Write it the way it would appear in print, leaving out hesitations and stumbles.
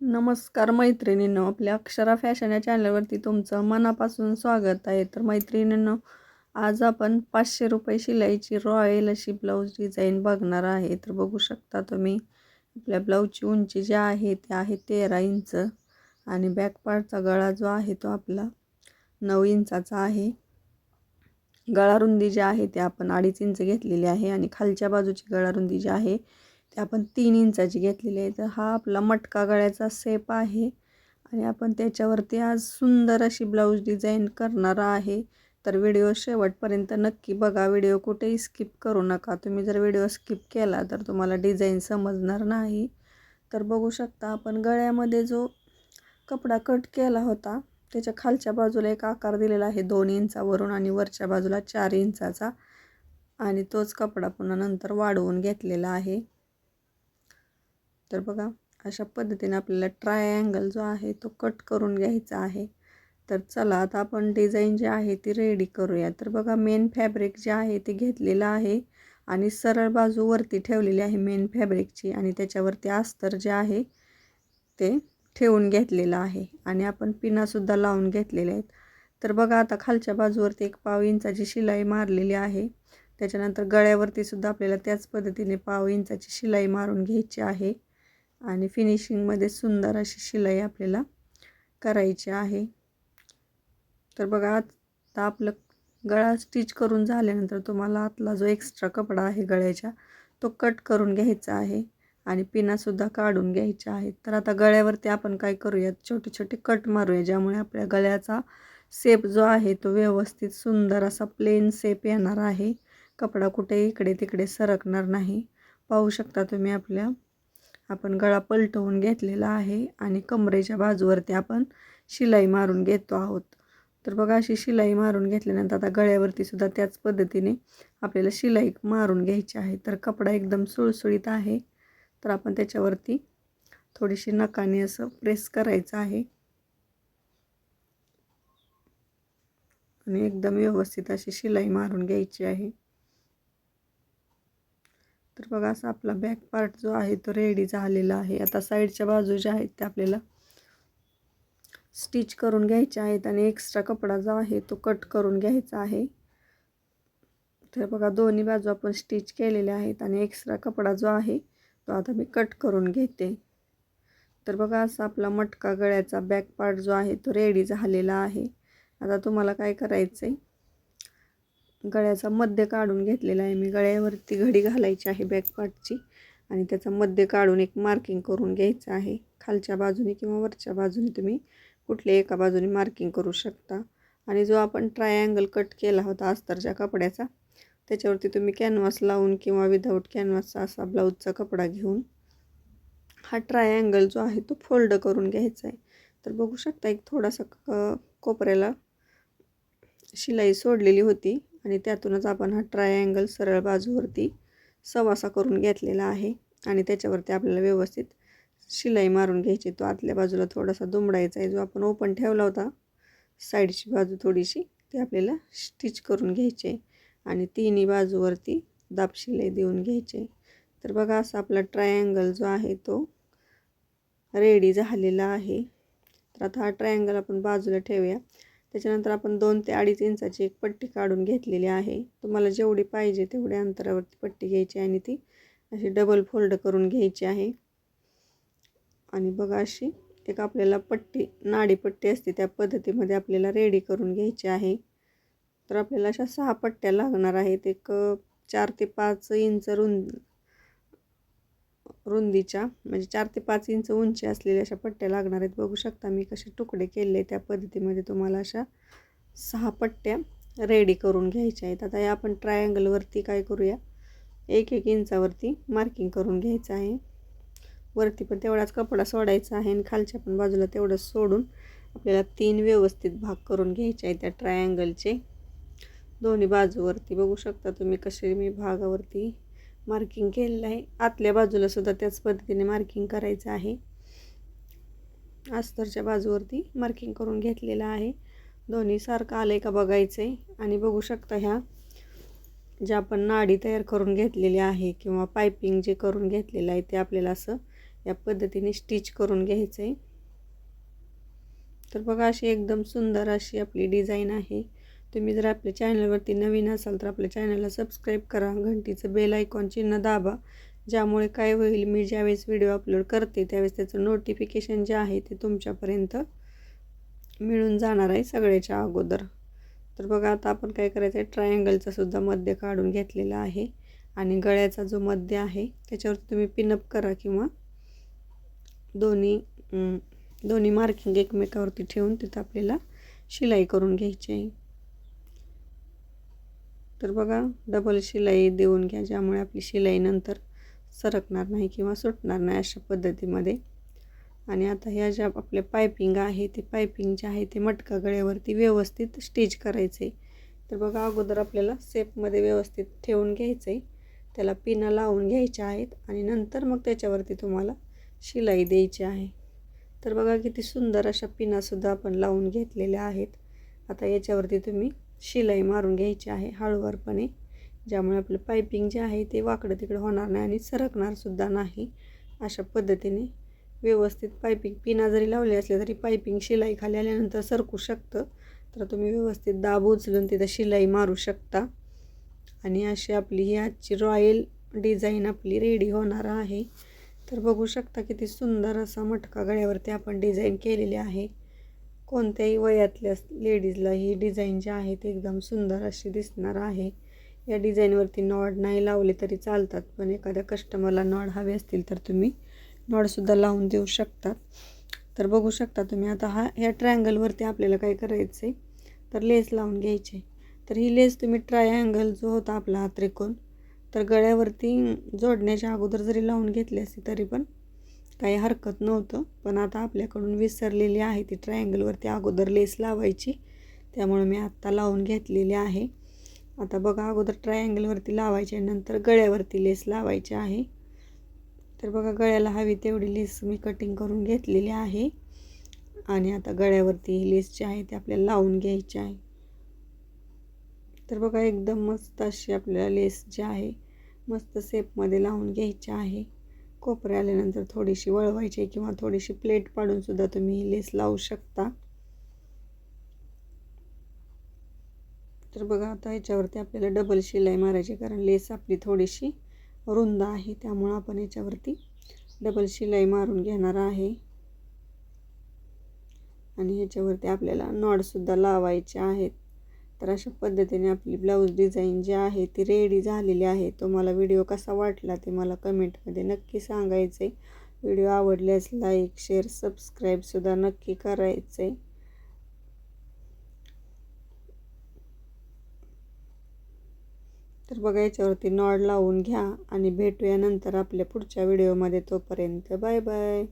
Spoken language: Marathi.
नमस्कार मैत्रिणींनो, आपल्या अक्षरा फॅशन या चॅनलवरती तुमचं मनापासून स्वागत आहे. तर मैत्रिणींनो, आज आपण 500 रुपये शिलाईची रॉयल अशी ब्लाऊज डिझाईन बघणार आहे. तर बघू शकता तुम्ही आपल्या ब्लाऊजची उंची जी आहे ती आहे 13 इंच आणि बॅक पार्टचा गळा जो आहे तो आपला 9 इंचाचा आहे. गळा रुंदी जी आहे ती आपण 2.5 इंच घेतलेली आहे आणि खालच्या बाजूची गळा रुंदी जी आहे ते आपण 3 इंचाची घेतलेली आहे. तर हा आपला मटका गळ्याचा शेप आहे आणि आपण त्याच्यावरती आज सुंदर अशी ब्लाऊज डिझाईन करणार आहे. तर व्हिडिओ शेवटपर्यंत नक्की बघा, व्हिडिओ कुठेही स्किप करू नका. तुम्ही जर व्हिडिओ स्किप केला तर तुम्हाला डिझाईन समजणार नाही. तर बघू शकता आपण गळ्यामध्ये जो कपडा कट केला होता त्याच्या खालच्या बाजूला एक आकार दिलेला आहे 2 इंचावरून आणि वरच्या बाजूला 4 इंचाचा आणि तोच कपडा पुन्हा नंतर वाढवून घेतलेला आहे. तर बघा अशा पद्धतीने आपल्याला ट्रायँगल जो आहे तो कट करून घ्यायचा आहे. तर चला आता आपण डिझाईन जी आहे ती रेडी करूया. तर बघा मेन फॅब्रिक जे आहे ते घेतलेलं आहे आणि सरळ बाजू वरती ठेवलेली आहे मेन फॅब्रिकची आणि त्याच्यावरती अस्तर जे आहे ते ठेवून घेतलेलं आहे आणि आपण पिनासुद्धा लावून घेतलेले आहेत. तर बघा आता खालच्या बाजूवरती 1 इंचाची शिलाई मारलेली आहे. त्याच्यानंतर गळ्यावरती सुद्धा आपल्याला त्याच पद्धतीने 1/2 इंचाची शिलाई मारून घ्यायची आहे आणि फिनिशिंगमध्ये सुंदर अशी शिलाई आपल्याला करायची आहे. तर बघा आता आपलं गळा स्टिच करून झाल्यानंतर तुम्हाला आतला जो एक्स्ट्रा कपडा आहे गळ्याच्या तो कट करून घ्यायचा आहे आणि पिनासुद्धा काढून घ्यायच्या आहेत. तर आता गळ्यावरती आपण काय करूयात, छोटे छोटे कट मारूया ज्यामुळे आपल्या गळ्याचा शेप जो आहे तो व्यवस्थित सुंदर असा प्लेन शेप येणार आहे. कपडा कुठे इकडे तिकडे सरकणार नाही. पाहू शकता तुम्ही आपण गळा पलटवून घेतलेला आहे आणि कमरेच्या बाजूवरती आपण शिलाई मारून घेतो आहोत. तर बघा अशी शिलाई मारून घेतल्यानंतर आता गळ्यावरती सुद्धा त्याच पद्धतीने आपल्याला शिलाई मारून घ्यायची आहे. तर कपडा एकदम सुळसुळीत आहे तर आपण त्याच्यावरती थोडीशी नखाने असं प्रेस करायचं आहे आणि एकदम व्यवस्थित अशी शिलाई मारून घ्यायची आहे. तर बघा असा आपला बॅक पार्ट जो आहे तो रेडी झालेला आहे. आता साईडच्या बाजू ज्या आहेत त्या आपल्याला स्टिच करून घ्यायच्या आहेत आणि एक्स्ट्रा कपडा जो आहे तो कट करून घ्यायचा आहे. तर बघा दोन्ही बाजू आपण स्टिच केलेल्या आहेत आणि एक्स्ट्रा कपडा जो आहे तो आता मी कट करून घेते. तर बघा असा आपला मटका गळ्याचा बॅक पार्ट जो आहे तो रेडी झालेला आहे. आता तुम्हाला काय करायचं आहे, गळ्याचा मध्य काढून घेतलेला आहे मी. गळ्यावरती घडी घालायची आहे बॅक पार्टची आणि त्याचा मध्य काढून एक मार्किंग करून घ्यायचं आहे. खालच्या बाजूने किंवा वरच्या बाजूने तुम्ही कुठल्या एका बाजूने मार्किंग करू शकता. आणि जो आपण ट्रायँगल कट केला होता अस्तरच्या कपड्याचा त्याच्यावरती तुम्ही कॅनव्हास लावून किंवा विदाऊट कॅनव्हासचा असा ब्लाऊजचा कपडा घेऊन हा ट्रायँगल जो आहे तो फोल्ड करून घ्यायचा आहे. तर बघू शकता एक थोडासा कोपऱ्याला शिलाई सोडलेली होती आणि त्यातूनच आपण हा ट्रायँगल सरळ बाजूवरती सवासा करून घेतलेला आहे आणि त्याच्यावरती आपल्याला व्यवस्थित शिलाई मारून घ्यायची. तो आतल्या बाजूला थोडासा दुमडायचा आहे. जो आपण ओपन ठेवला होता साईडची बाजू थोडीशी ती आपल्याला स्टिच करून घ्यायची आहे आणि तिन्ही बाजूवरती दाब शिलाई देऊन घ्यायची. तर बघा असा आपला ट्रायँगल जो आहे तो रेडी झालेला आहे. तर आता हा ट्रायँगल आपण बाजूला ठेवूया. त्याच्यानंतर आपण 2 ते 2.5 इंचाची एक पट्टी काढून घेतलेली आहे. तुम्हाला जेवढी पाहिजे तेवढ्या अंतरावरती पट्टी घ्यायची आणि ती अशी डबल फोल्ड करून घ्यायची आहे. आणि बघा अशी एक आपल्याला पट्टी नाडी पट्टी असते त्या पद्धतीमध्ये आपल्याला रेडी करून घ्यायची आहे. तर आपल्याला अशा 6 पट्ट्या लागणार आहेत. एक 4 ते 5 इंच रुंदीच्या म्हणजे 4 ते 5 इंच उंची असलेल्या अशा पट्ट्या लागणार आहेत. बघू शकता मी कसे तुकडे केले त्या पद्धतीमध्ये तुम्हाला अशा 6 पट्ट्या रेडी करून घ्यायच्या आहेत. आता या आपण ट्रायँगलवरती काय करूया, 1-1 इंचावरती मार्किंग करून घ्यायचं आहे. वरती पण तेवढाच कपडा सोडायचा आहे आणि खालच्या पण बाजूला तेवढंच सोडून आपल्याला 3 व्यवस्थित भाग करून घ्यायचे आहेत त्या ट्रायँगलचे. दोन्ही बाजूवरती बघू शकता तुम्ही कसे मी भागावरती मार्किंग केलेलं आहे. आतल्या बाजूला सुद्धा त्याच पद्धतीने मार्किंग करायचं आहे. अस्तरच्या बाजूवरती मार्किंग करून घेतलेलं आहे. दोन्ही सारखं आलंय का बघायचं आहे आणि बघू शकता ह्या ज्या आपण नाडी तयार करून घेतलेली आहे किंवा पायपिंग जे करून घेतलेलं आहे ते आपल्याला असं या पद्धतीने स्टिच करून घ्यायचं आहे. तर बघा अशी एकदम सुंदर अशी आपली डिझाईन आहे. तुम्ही जर आपल्या चॅनलवरती नवीन असाल तर आपल्या चॅनलला सबस्क्राईब करा, घंटीचं बेल आयकॉन चिन्ह दाबा, ज्यामुळे काय होईल, मी ज्यावेळेस व्हिडिओ अपलोड करते त्यावेळेस त्याचं नोटिफिकेशन जे आहे ते तुमच्यापर्यंत मिळून जाणार आहे सगळ्याच्या अगोदर. तर बघा आता आपण काय करायचं आहे, ट्रायंगलचा सुद्धा मध्य काढून घेतलेला आहे आणि गळ्याचा जो मध्य आहे त्याच्यावर तुम्ही पिनअप करा किंवा दोन्ही मार्किंग एकमेकावरती ठेवून तिथं आपल्याला शिलाई करून घ्यायची आहे. तर बघा डबल शिलाई देऊन घ्या, ज्यामुळे आपली शिलाई नंतर सरकणार नाही किंवा सुटणार नाही अशा पद्धतीमध्ये. आणि आता ह्या ज्या आपल्या पायपिंग आहे ते पायपिंग जे आहे ते मटका गळ्यावरती व्यवस्थित स्टिच करायचे. तर बघा अगोदर आपल्याला सेपमध्ये व्यवस्थित ठेवून घ्यायचं आहे, त्याला पिना लावून घ्यायच्या आहेत आणि नंतर मग त्याच्यावरती तुम्हाला शिलाई द्यायची आहे. तर बघा किती सुंदर अशा पिनासुद्धा आपण लावून घेतलेल्या आहेत. आता याच्यावरती तुम्ही शिलाई मारून घ्यायची आहे हळूवारपणे, ज्यामुळे आपलं पायपिंग जे आहे ते वाकडं तिकडं होणार नाही आणि सरकणारसुद्धा नाही. अशा पद्धतीने व्यवस्थित पायपिंग पिना जरी लावली असली तरी पायपिंग शिलाई खाली आल्यानंतर सरकू शकतं, तर तुम्ही व्यवस्थित दाब उचलून तिथं शिलाई मारू शकता. आणि अशी आपली ही आजची रॉयल डिझाईन आपली रेडी होणार आहे. तर बघू शकता किती सुंदर असा मटका गळ्यावरती आपण डिझाईन केलेली आहे. कोणत्याही वयातल्या लेडीजला ही डिझाईन जी आहे ती एकदम सुंदर अशी दिसणार आहे. या डिझाईनवरती नॉड नाही लावले तरी चालतात, पण एखाद्या कस्टमरला नॉड हवे असतील तर तुम्ही नॉडसुद्धा लावून देऊ शकतात. तर बघू शकता तुम्ही आता ह्या ट्रायंगलवरती आपल्याला काय करायचं आहे, तर लेस लावून घ्यायची. तर ही लेस तुम्ही ट्रायंगल जो होता आपला हा त्रिकोण, तर गळ्यावरती जोडण्याच्या अगोदर जरी लावून घेतली असती तरी पण काही हरकत नव्हतं. पण आता आपल्याकडून विसरलेली आहे ती ट्रायंगलवरती अगोदर लेस लावायची, त्यामुळे मी आत्ता लावून घेतलेली आहे. आता बघा अगोदर ट्रायंगलवरती लावायचे, नंतर गळ्यावरती लेस लावायची आहे. तर बघा गळ्याला हवी तेवढी लेस मी कटिंग करून घेतलेली आहे आणि आता गळ्यावरती ही लेस जी आहे ती आपल्याला लावून घ्यायची आहे. तर बघा एकदम मस्त अशी आपल्याला लेस जी आहे मस्त सेपमध्ये लावून घ्यायची आहे. कोपरे आल्यानंतर थोडीशी वळवायची किंवा थोडीशी प्लेट पाडून सुद्धा तुम्ही ही लेस लावू शकता. तर बघा आता ह्याच्यावरती आपल्याला डबल शिलाई मारायची, कारण लेस आपली थोडीशी रुंद आहे, त्यामुळे आपण याच्यावरती डबल शिलाई मारून घेणार आहे. आणि ह्याच्यावरती आपल्याला नॉडसुद्धा लावायचे आहेत. तर अशा पद्धतीने आपली ब्लाऊज डिझाईन जी आहे ती रेडी झालेली आहे. तुम्हाला व्हिडिओ कसा वाटला ते मला कमेंटमध्ये नक्की सांगायचे. व्हिडिओ आवडल्यास लाईक, शेअर, सबस्क्राईबसुद्धा नक्की करायचे. तर बघा याच्यावरती नॉड लावून घ्या आणि भेटूया नंतर आपल्या पुढच्या व्हिडिओमध्ये. तोपर्यंत बाय बाय.